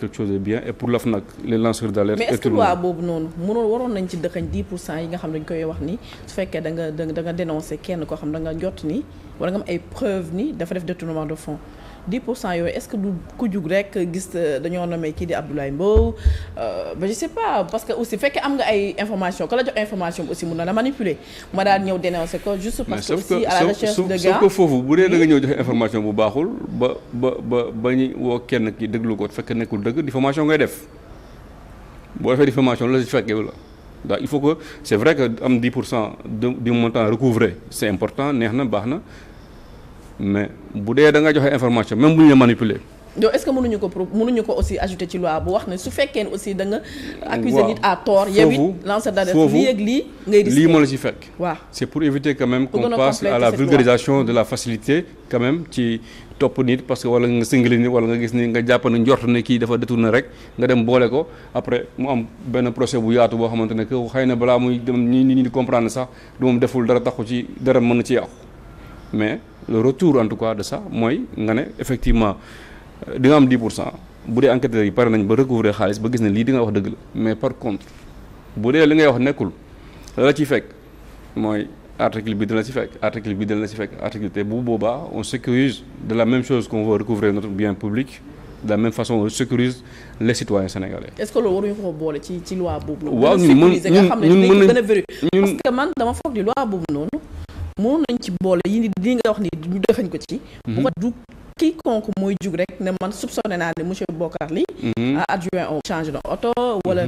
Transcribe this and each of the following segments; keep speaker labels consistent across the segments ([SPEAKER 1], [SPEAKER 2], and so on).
[SPEAKER 1] quelque chose de bien et pour l'OFNAC les lanceurs d'alerte.
[SPEAKER 2] mais est-ce que loi boobu noonu waroon nañ ci dëxañ 10% yi nga xam dañ koy wax ni su fekkee da nga dénoncer kenn koo xam da nga jot ni wala nga am ay preuves ni dafa def détournement de fonds 10% yooyu est-ce que du ku jug rek gis dañoo nommé kii di Abdoulaye Mbow ba je sais pas parce que aussi fekkee am nga ay information ka la jox information bi aussi mun na la manipuler ma daal ñëw dénoncer ko juste parce que aussi à la recherche de gain.
[SPEAKER 1] sauf que foofu bu dee da nga ñëw joxe information bu baaxul ba ñu woo kenn ki déglu ko fekk nekkul dëgg diffamation ngay def boo defee diffamation la si fekkee la donc il faut que c'est vrai que am 10% du montant recouvré c'est important neex na baax na mais bu dee da nga joxe information même bu ñu la manipuler.
[SPEAKER 2] yow est-ce que mënuñu ko aussi ajouter ci loi bu wax ne su fekkee ne aussi da nga accuser nit à tort. yow it lanceur d'alerte lii ak lii ngay risquer
[SPEAKER 1] lii moo la ci fekk.
[SPEAKER 2] waaw
[SPEAKER 1] c'est pour éviter quand même qu'on passe à la vulgarisation de la facilité quand même ci topp nit parce que wala nga singali nit wala nga gis ni nga jàpp ne njort ne kii dafa détourné rek nga dem boole ko après mu am benn procès bu yaatu boo xamante ne que xëy na balaa muy dem ñi di comprendre sax du moom deful dara taxu ci dara mën na ci yàqu mais le retour en tout cas de ça mooy nga ne effectivement di nga am 10% bu dee enquêteurs yi pare nañ ba recouvrer xaalis ba gis ne lii di nga wax dëgg la mais par contre bu dee li ngay wax nekkul la ciy fekk mooy article bi dina ci fekk article bi dina ci fekk article te bu boobaa on sécurise de la même chose qu'on veut recouvrer notre bien public de la même façon on sécurise les citoyens sénégalais.
[SPEAKER 2] est-ce que loolu waruñu ko boole ci loi boobu.
[SPEAKER 1] waaw ñun mën
[SPEAKER 2] ñun gën a vérifier parce que man dama foog ni loi boobu noonu mënoon nañ ci boole yi li nga wax ni ñu defañ ko ci. bu ko du quiconque mooy jug rek ne man soupçonné naa ne monsieur Bokar Ly adjoint au change de oto wala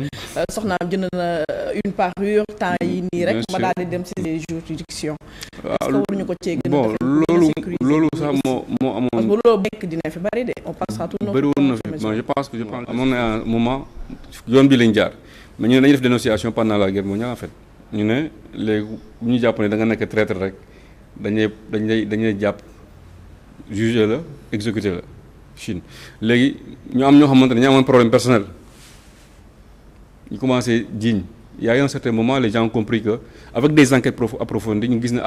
[SPEAKER 2] soxnaam jënd na une parure temps yi nii rek ma daal di dem ci juridiction. est-ce que waruñu ko cee gën a
[SPEAKER 1] bon loolu sax moo amoon
[SPEAKER 2] parce que loolu nekk dina fi bari de on passera tout
[SPEAKER 1] bëri woon na fi bon je pense amoon na un moment yoon bi lañ jaar mais ñu ne dañuy def dénonciation pendant la guerre mondiale en fait ñu ne léegi ñu jàpp ne da nga nekk traître rek dañuy jàpp jugé la exécuté la Chine léegi ñu am ñoo xamante ne ñu amoon problème personnel ñu commencé jiiñ y a un certain moment les gens ont compris que avec des enquêtes approfondies ñu gis ne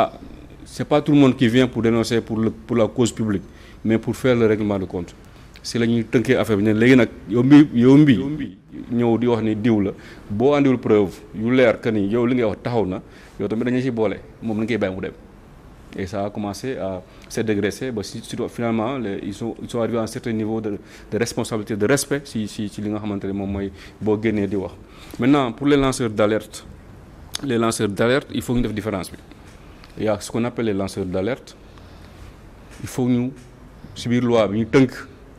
[SPEAKER 1] c'est pas tout le monde qui vient pour dénoncer pour la cause publique mais pour faire le règlement de compte si la ñuy tënkee affaire bi ne léegi nag yow mbi ñëw di wax ni diw la boo andiwul preuve yu leer que ni yow li ngay wax taxaw na yow tamit dañu ci boole moom la ñu koy bàyyi mu dem. Et ça a commencé à se dégraisser ba finalement ils sont arrivés à un certain niveau de responsabilité de respect ci li nga xamante ne moom mooy boo génnee di wax. Maintenant pour les lanceurs d'alerte il faut ñu def différence bi il y a ce qu'on appelle les lanceurs d'alerte il faut ñu ci biir loi bi ñu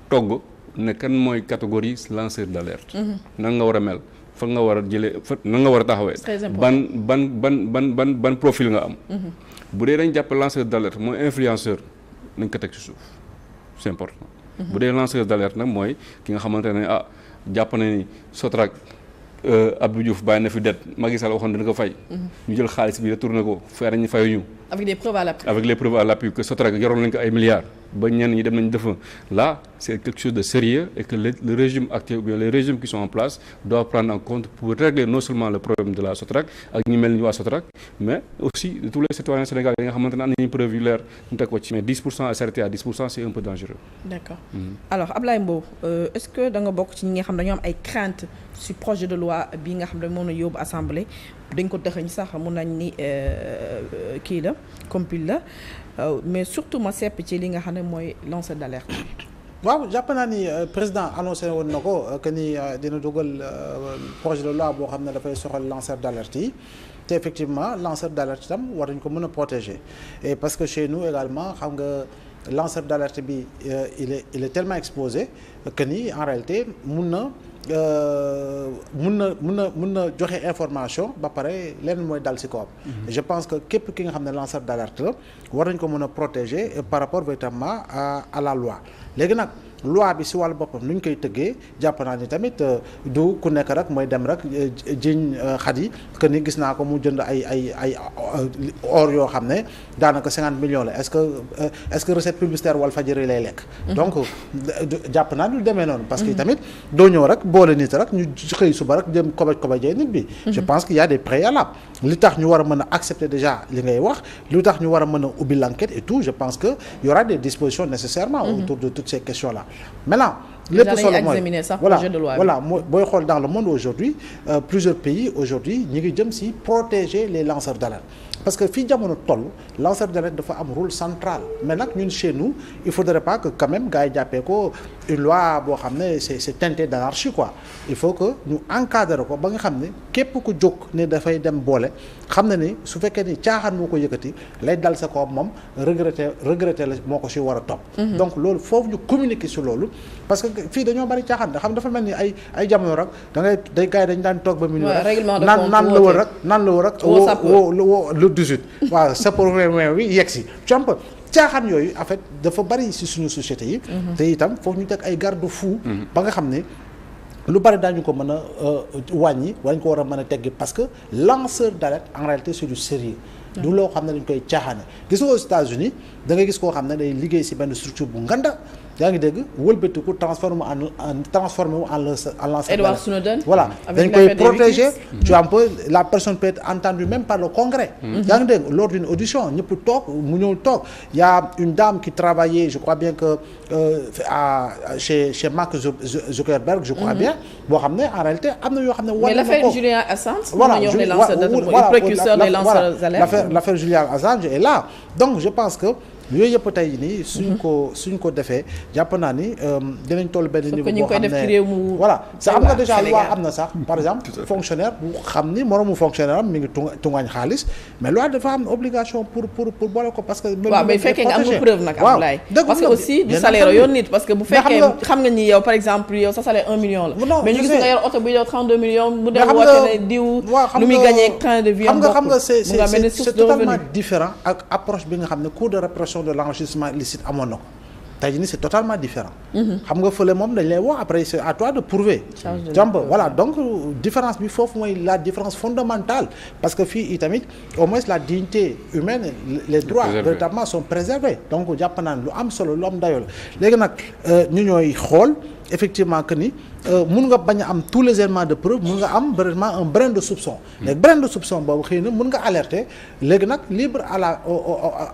[SPEAKER 1] togg ne kan mooy catégorie lanceur d'alerte. nan nga war a mel fan nga war a jëlee nan nga war a taxawee. ban profil nga am. bu dee dañ jàpp lanceur d'alerte mooy influenceur nañ ko teg ci suuf c'est important. bu dee lanceur d'alerte nag mooy ki nga xamante ne jàpp na ni Sotrac Abdou Diouf bàyyi na fi det Macky Sall waxoon dina ko fay. ñu jël xaalis bi retourné ko fay nañu fayuñu.
[SPEAKER 2] avec des preuves à l'appui.
[SPEAKER 1] avec les preuves à l'appui que Sotrac yoroon nañ ko ay milliards ba ñenn ñi dem nañ defa là c'est quelque chose de sérieux et que le régime actuel ou bien les régimes qui sont en place doivent prendre en compte pour régler non seulement le problème de la Sotrac ak ñi mel ni waa Sotrac mais aussi de tous les citoyens sénégalais yi nga xamante ne am nañu preuve yu leer ñu teg ko ci mais 10% à s'arrêter à 10% c'est un peu dangereux.
[SPEAKER 2] D'accord. Alors Ablaye Mbow est-ce que da nga bokk ci ñi nga xam dañoo am ay craintes ci projet de loi bi nga xam ne moom la yóbbu assemblée dañ ko dëxëñ sax mun nañ ni kii la compile la mais surtout ma sepp ci li nga xam ne mooy lanceur d'alerte.
[SPEAKER 3] waaw jàpp naa ni président annoncé woon na ko que ni dina dugal projet de loi boo xam ne dafay soxal lanceur d'alerte yi te effectivement lanceur d'alerte itam war nañ ko mën a protéger et parce que chez nous également xam nga lanceur d'alerte bi il est tellement exposé que ni en réalité mun na joxe information ba pare leneen mooy dal ci kawam. Je pense que képp ki nga xam ne lanceur d'alerte la war nañ ko mën a protéger par rapport véritablement à la loi léegi nag loi bi ci wàllu boppam nu ñu koy tëggee jàpp naa ni tamit du ku nekk rek mooy dem rek jiñ xat yi que ni gis naa ko mu jënd ay or yoo xam ne daanaka 50 millions la est-ce que recette publicitaire Walfadjri lay lekk. donc jàpp naa du demee noonu. parce que tamit doo ñëw rek boole nit rek ñu xëy suba rek jëm kobajee nit bi. je pense qu'il y a des préalables li tax ñu war a mën a accepter déjà li ngay wax li tax ñu war a mën a ubbi l'enquête et tout je pense que y aura des dispositions nécessairement autour de toutes ces questions là. Maintenant lépp solo mooy
[SPEAKER 2] voilà
[SPEAKER 3] mooy booy xool dans le monde aujourd'hui plusieurs pays aujourd'hui ñi ngi jëm ci protéger les lanceurs d'alerte parce que fii jamono toll lanceur d'alerte dafa am rôle central mais nag ñun chez nous il faudrait pas que quand même gars yi jàppee ko une loi boo xam ne c'est teinté d'anarchie quoi il faut que ñu encadrer ko ba nga xam ne képp ku jóg ne dafay dem boole xam na ni su fekkee ni caaxaan moo ko yëkkati lay dal sa kaw moom regretter la moo ko si war a topp donc loolu foofu ñu communiquer sur loolu parce que fii dañoo bari caaxaan da xam dafa mel ni ay jamono rek da ngay day gars yi dañ daan toog ba minuit rek naan la wër rek woo le 18 waaw sa problème wi yegg si camp caaxaan yooyu en fait dafa bari ci suñu société yi te itam foofu ñu teg ay garde-fou ba nga xam ne lu bari daañu ko mën a wàññi wala ñu ko war a mën a teggi parce que lanceur d'alerte en réalité c'est du sérieux du loo xam ne dañ koy caaxaane gis nga aux États-Unis da ngay gis koo xam ne day liggéey ci benn structure bu nganda yaa ngi dégg wëlbatiku transformé wu en lanceur
[SPEAKER 2] Edward Snowden
[SPEAKER 3] voilà dañ koy protéger tu vois un peu la personne peut être entendue même par le Congrès yaa ngi dégg lors d'une audition ñëpp toog mu ñëw toog y a une dame qui travaillait je crois bien que chez Mark Zuckerberg je crois bien boo xam ne en réalité am na yoo xam ne
[SPEAKER 2] mais l'affaire Julian Assange
[SPEAKER 3] l'affaire Julian Assange est là donc je pense que yooyu yëpp tey nii suñ ko defee jàpp naa ni dinañ toll benn niveau boo xam ne voilà sa am nga déjà loi am na sax par exemple fonctionnaire bu xam ni moroomu fonctionnaire am mi ngi tungaañ xaalis mais loi dafa am obligation pour boole ko parce que
[SPEAKER 2] waaw mais fekkee nga amul preuve nag Abdoulaye parce que aussi du salaire yoon nit parce que bu fekkee xam nga ni yow par exemple yow sa salaire 1 million la mais ñu gis nga yor oto bu yow 32 millions mu dem woote ne diw lu muy gagné train de vie
[SPEAKER 3] xam nga c'est totalement différent ak approche bi nga xam ne cours de répression de l'enrichissement illicite amoon na ko tey jii nii c'est totalement différent xam nga fële moom dañ lay wax après c'est à toi de prouver jàmp voilà donc différence bi foofu mooy la différence fondamentale parce que fii itamit au moins la dignité humaine les droits véritablement sont préservés donc jàpp naa ne lu am solo lu am dayoo la léegi nag ñu ñooy xool effectivement que ni mun nga bañ a am tous les éléments de preuve mun nga am vraiment un brin de soupçon léegi brin de soupçon boobu xëy na mun nga alerter léegi nag libre à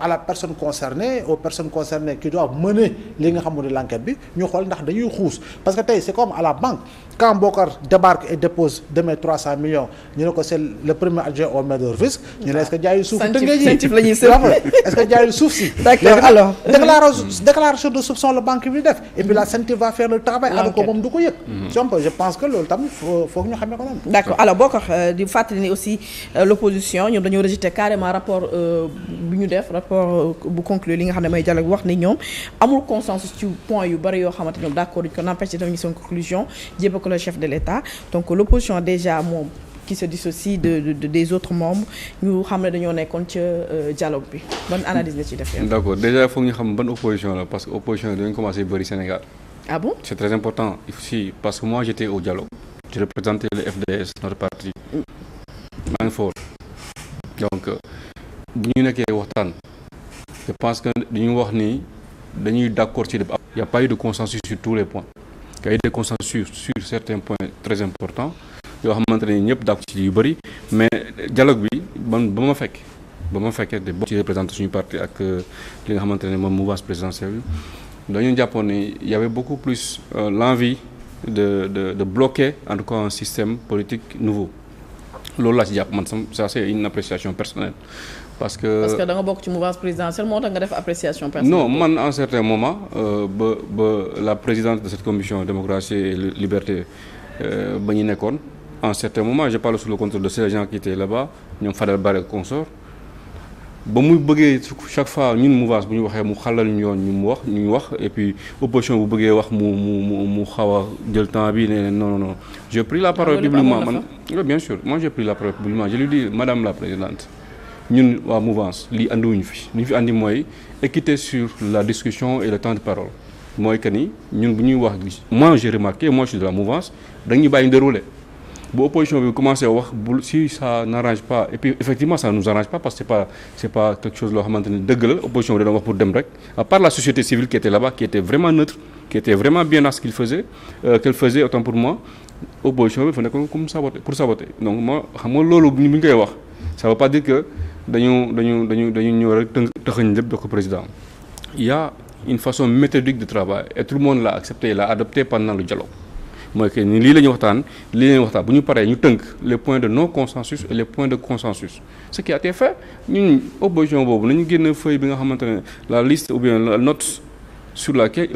[SPEAKER 3] la personne concernée aux personnes concernées qui doivent mener li nga xam ne l'enquête bi ñu xool ndax dañuy xuus parce que tey c'est comme à la banque quand Bokar débarque et dépose demain 300 millions ñu ne ko c'est le premier adjoint au maire de Rufisque ñu ne est-ce que jaayul suuf est-ce que jaayul suuf si
[SPEAKER 2] d'accord alors
[SPEAKER 3] déclaration de soupçon la banque bi def et puis la CENTIF va faire le travail alors que moom du ko yëg je pense que loolu tamit foog ñu xamee ko noonu
[SPEAKER 2] d'accord alors Bokar di fàttali ni aussi l'opposition ñoom dañoo rejeter carrément rapport bi ñu def rapport bu conclure li nga xam ne mooy dialogue wax ni ñoom amul consensus ci point yu bari yoo xamante ñoom d'accord duñ ko n'empêche dañu seen conclusion jébbal ko le chef de l'État donc l'opposition déjà moom qui se dissocie des autres membres ñu xam ne dañoo nekkoon ca dialogue bi ban analyse nga ci def
[SPEAKER 1] d'accord déjà foog ñu xam ban opposition la parce que opposition dañu commencé bari Sénégal.
[SPEAKER 2] Ah bon?
[SPEAKER 1] C'est très important ici parce que moi j'étais au dialogue. Je représentais le FDS, notre parti. maa ngi foofu donc bu ñu nekkee waxtaan je pense que dañu wax ni dañuy d'accord ci lépp. Il n'y a pas eu de consensus sur tous les points. Il y a eu des consensus sur certains points très importants yoo xamante ne ñëpp d'accord ci yu bari mais dialogue bi ba ma fekkee de bokk ci représenté suñu parti ak li nga xamante ne moom mouvance présidentielle bi dañu jàppoon ne y avait beaucoup plus l'envie de bloquer en tout cas un système politique nouveau loolu laa ci jàpp man ça c'est une appréciation personnelle parce que
[SPEAKER 2] da nga bokk ci mouvance présidentielle moo tax nga def appréciation personnelle.
[SPEAKER 1] non man en certain moment ba la présidente de cette commission démocratie et liberté ba ñu nekkoon en certain moment je parle sous le contrôle de ces gens qui étaient là-bas ñoom Fadel Barre consort ba muy bëggee chaque fois ñun mouvance bu ñu waxee mu xalal ñu yoon ñu wax et puis opposition bu bëggee wax mu xaw a jël temps bi ne non j'ai pris la parole publiquement man oui bien sûr moi j'ai pris la parole publiquement je lui dis madame la présidente ñun waa mouvance lii andiwuñu fi li ñu fi andi mooy équité sur la discussion et le temps de parole mooy que ni ñun bu ñuy wax moi j'ai remarqué moi je suis de la mouvance dañuy bàyyi dérouler bu opposition bi commencé wax bu si ça n'arrange pas et puis effectivement ça nous arrange pas parce que c'est pas quelque chose loo xamante ni dëgg la opposition bi da doon wax pour dem rek à part la société civile qui était là-bas qui était vraiment neutre qui était vraiment bien dans ce qu'elle faisait autant pour moi opposition bi fa nekkoon comme pour saboter donc moi xam nga loolu bu ñu koy wax ça veut pas dire que dañu ñëw rek tëxëñ lépp jox ko président il y a une façon méthodique de travail et tout le monde l'a accepté, l'a adopté pendant le dialogue. mooy que ni lii la ñuy waxtaan bu ñu paree ñu tënk les points de non consensus et les points de consensus ce qui a été fait ñun opposition boobu nañu génn feuille bi nga xamante ne la liste ou bien la note sur laquelle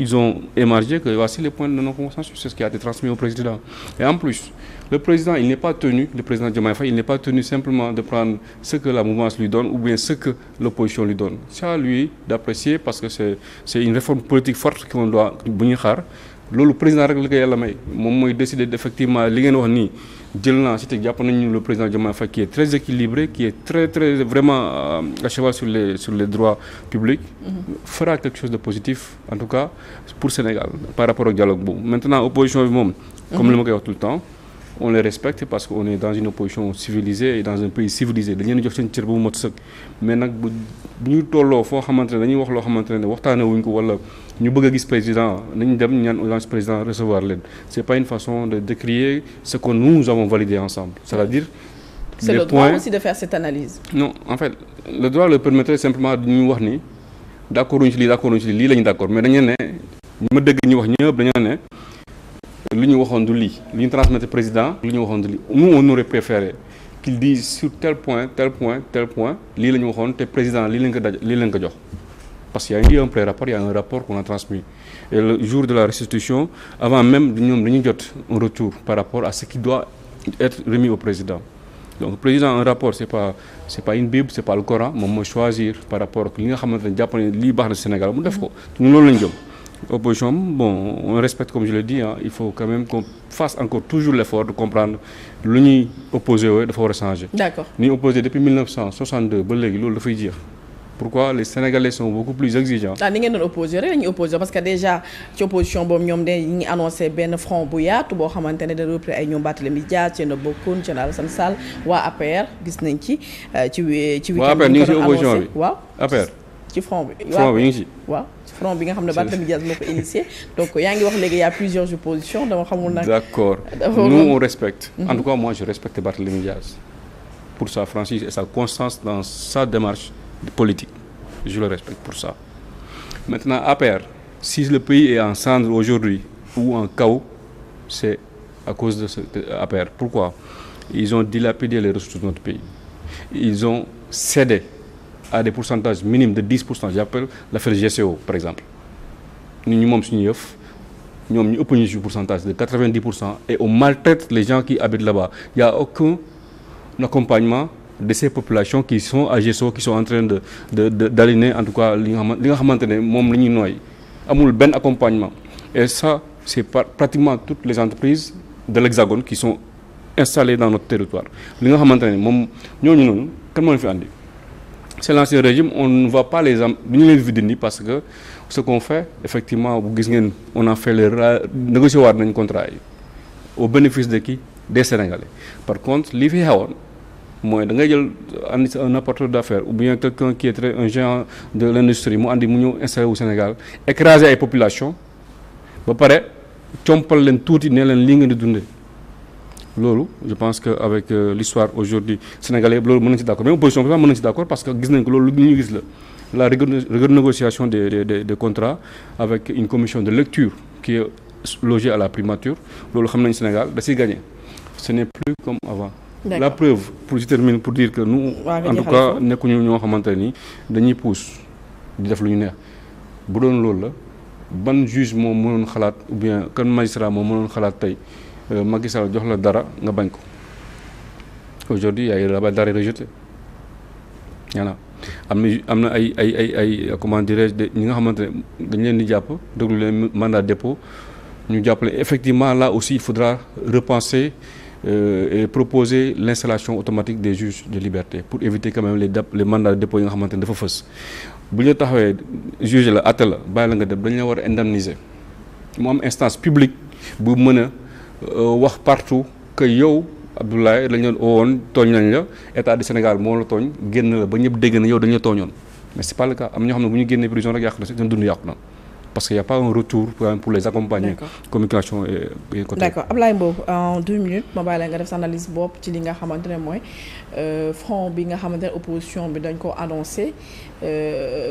[SPEAKER 1] ils ont émargé que voici les points de non consensus, c'est ce qui a été transmis au président. Et en plus, le président Diomaye Faye, il n'est pas tenu simplement de prendre ce que la mouvance lui donne ou bien ce que l'opposition lui donne. C'est à lui d'apprécier parce que c'est une réforme politique forte qu'on doit bu ñuy xaar loolu président rek la ko yàlla may moom mooy décider effectivement li ngeen wax nii jël naa si te jàpp nañu le président Diomaye Faye qui est très équilibré qui est très vraiment à cheval sur les droits publics fera quelque chose de positif en tout cas pour Sénégal par rapport au dialogue boobu maintenant opposition bi moom comme li ma koy wax tout le temps on les respecte parce que on est dans une opposition civilisée et dans un pays civilisé dañu leen jox seen cër bu mu mot sëkk mais nag bu ñu tolloo foo xamante ne dañuy wax loo xamante ne waxtaane wuñ ko wala ñu bëgg a gis président nañu dem ñaan audience président recevoir leen c'est pas une façon de décrier ce que nous avons validé ensemble c'est-à-dire
[SPEAKER 2] c'est le droit aussi de faire cette analyse.
[SPEAKER 1] Non, en fait le droit le permettrait simplement de ñu wax ni d'accord uñu ci lii la ñu d'accord mais dañu ne ñu ma dégg ñu wax ñëpp dañoo ne li ñu waxoon du lii li ñu transmettre président li ñu waxoon du lii nous on aurait préféré qu'il dise sur tel point lii la ñu waxoon te président lii lañ ko jox parce qu'il y a eu un pré-rapport, il y a un rapport qu'on a transmis et le jour de la restitution avant même ñoom dañuy jot un retour par rapport à ce qui doit être remis au président donc le président un rapport c'est pas une bible c'est pas le Coran moom mooy choisir par rapport ak li nga xamante ne jàpp ne lii baax na Sénégal mu def ko ñun loolu lañ jëm opposition bon on respecte comme je l'ai dit il faut quand même qu'on fasse encore toujours l'effort de comprendre lu ñuy opposé wooyu dafa war a changer.
[SPEAKER 2] D'accord.
[SPEAKER 1] Ni opposé depuis 1962 ba léegi loolu dafay jeex. Pourquoi les Sénégalais sont beaucoup plus exigeants.
[SPEAKER 2] ni ngeen doon opposé rek la ñuy opposé parce que déjà ci opposition boobu ñoom de ñu ngi annoncé benn front bu yaatu boo xamante ne da repris ay ñoom Barthélémy Dias Thierno Bocoum Thierno Alassane Sall waa APR gis nañ ci week-end
[SPEAKER 1] waa APR ñu ngi ci opposition bi
[SPEAKER 2] waaw
[SPEAKER 1] APR
[SPEAKER 2] ci front bi
[SPEAKER 1] ñu ngi ci
[SPEAKER 2] waaw front bi nga xam ne Barthélémy Dias moo ko initié donc yaa ngi wax léegi y a plusieurs oppositions dama xamul nag.
[SPEAKER 1] D'accord nous on respecte en tout cas moi je respecte Barthélémy Dias pour sa franchise et sa constance dans sa démarche politique je le respecte pour ça maintenant APR si le pays est en cendres aujourd'hui ou en chaos c'est à cause de ce APR pourquoi ils ont dilapidé les ressources de notre pays ils ont cédé à des pourcentages minimes de 10% j'appelle l'affaire GCO par exemple ñu moom suñu yëf ñoom ñu ëpp ñu ci pourcentage de 90% et on maltraite les gens qui habitent là-bas il y a aucun accompagnement de ces populations qui sont à GSO qui sont en train d'aligner en tout cas li nga xamante ne moom la ñuy nooy amul benn accompagnement et ça c'est pratiquement toutes les entreprises de l'Hexagone qui sont installées dans notre territoire li nga xamante ne moom ñooñu noonu kan moo leen fi andi c'est l'ancien régime on ne va pas les du ñu leen fi dindi parce que ce qu'on fait effectivement bu gis ngeen on a fait négocier waat nañ contrat yi au bénéfice de qui des Sénégalais par contre li fi xewoon mooy da ngay jël andi un apporteur d'affaires ou bien quelqu'un qui est un géant de l'industrie mu ñëw installé au Sénégal écraser ay population ba pare compal leen tuuti ne leen lii ngeen di dundee loolu je pense que avec l'histoire aujourd'hui sénégalais loolu mën nañ ci d'accord même opposition bi sax mën nañ ci d'accord parce que gis nañ ko loolu lu ñu gis la renégociation des contrats avec une commission de lecture qui est logée à la primature loolu xam nañ Sénégal da ciy gagner ce n'est plus comme avant. D'accord. La preuve pour je termine pour dire que nous en tout cas nekkuñu ñoo xamante ni dañuy pousse di def lu ñu neex bu doon loolu la ban juge moom mënoon xalaat ou bien kan magistrat moom mënoon xalaat tey Macky Sall jox la dara nga bañ ko aujourd'hui y a eu d'arrêt rejeté voilà am na ay comment dirais-je ñi nga xamante ne dañ leen di jàpp déglu leen mandat dépôt ñu jàppale effectivement là aussi il faudra repenser et proposer l'installation automatique des juges de liberté pour éviter quand même les mandats de dépôt yi nga xamante ne dafa fës bu ñu taxawee juge la àtte la bàyyi la nga dem dañu la war a indemniser mu am instance publique bu mën a wax partout que yow Abdoulaye lañ leen woon tooñ nañ la état du Sénégal moo la tooñ génn la ba ñëpp dégg na yow dañu la tooñoon mais c'est pas le cas am ñoo xam ne bu ñu génnee prison rek yàqu na seen dund yàqu na parce qu'il y a pas un retour pour les accompagner.
[SPEAKER 2] D'accord.
[SPEAKER 1] Communication et côté.
[SPEAKER 2] D'accord Ablaye Mbow en 2 minutes ma bàyyi la nga def sa analyse bopp ci li nga xamante ne mooy front bi nga xamante ne opposition bi dañ ko annoncé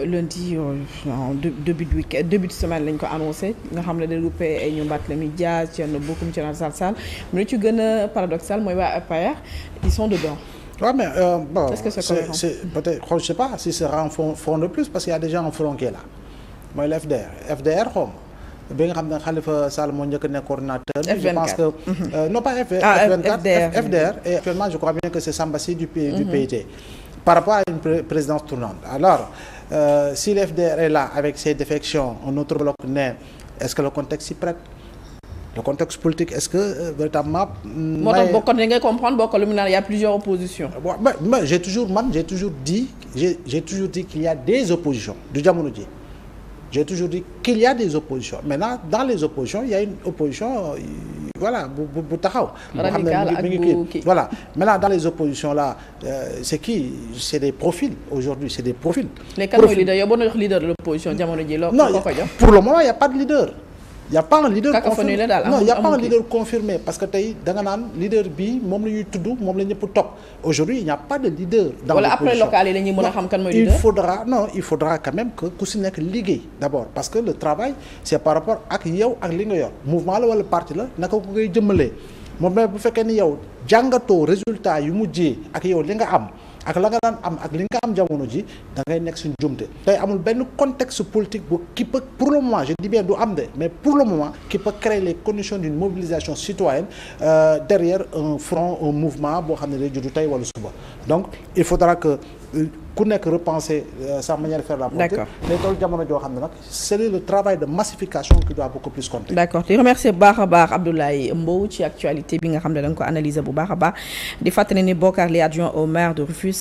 [SPEAKER 2] lundi en début de semaine lañ ko annoncé nga xam ne day regroupé ay ñu Barthélémy Dias Thierno Bocoum Thierno Sall mais lu ci gën a paradoxal mooy waa APR ils sont dedans.
[SPEAKER 3] Ouais, mais bon,
[SPEAKER 2] est-ce que c'est cohérent?
[SPEAKER 3] c'est peut-être, je sais pas si c'est un front de plus parce qu'il y a déjà un front qui est là mooy le FDR xaw ma bi nga xam ne Khalifa Sall moo njëkk a nekk coordinateur.
[SPEAKER 2] F24
[SPEAKER 3] je pense que non pas F24 FDR et actuellement je crois bien que c'est Samba Sy du PIT par rapport à une présidence tournante. Alors si le FDR est là avec ses défections un autre bloc naît, est-ce que le contexte s'y prête? Le contexte politique est-ce que véritablement.
[SPEAKER 2] moo tax bokkoon da ngay comprendre bokkoon lu mu naan il y a plusieurs oppositions.
[SPEAKER 3] Bon, mais j'ai toujours dit qu'il y a des oppositions du jamono ji. J'ai toujours dit qu'il y a des oppositions maintenant dans les oppositions il y a une opposition voilà bu taxaw.
[SPEAKER 2] radicale ak bu kii
[SPEAKER 3] voilà maintenant dans les oppositions là c'est qui? C'est des profils aujourd'hui c'est des profils.
[SPEAKER 2] les kan mooy leader yow boo doon jox leader de l'opposition jamono ji loo ko jox.
[SPEAKER 3] pour le moment il y a pas de leader. Il y a pas un leader confirmé non il y a pas un leader confirmé parce que tey da nga naan leader bi moom la ñuy tudd moom la ñëpp topp aujourd'hui il n'y a pas de leader dans
[SPEAKER 2] wala après local yi la ñuy mën a xam kan mooy leader
[SPEAKER 3] il faudra quand même que ku si nekk liggéey d'abord parce que le travail c'est par rapport ak yow ak li nga yor mouvement la wala parti la naka ko ngay jëmmalee moom mais bu fekkee ni yow jàngatoo résultat yu mujjee ak yow li nga am ak la nga daan am ak li nga am jamono ji da ngay nekk suñu jumte tey amul benn contexte politique bu qui peut pour le moment je dis bien du am de mais pour le moment qui peut créer les conditions d'une mobilisation citoyenne derrière un front un mouvement boo xam ne day juddu tey wala suba donc il faudra que ku nekk repenser sa manière de faire la politique.
[SPEAKER 2] D'accord.
[SPEAKER 3] mais tool jamono joo xam ne nag c'est le travail de massification qui doit beaucoup plus compter.
[SPEAKER 2] D'accord di remercier bu baax a baax Abdoulaye Mbow ci actualité bi nga xam ne da nga ko analyser bu baax a baax di fàttali ni Bokar li adjoint au maire de Rufisque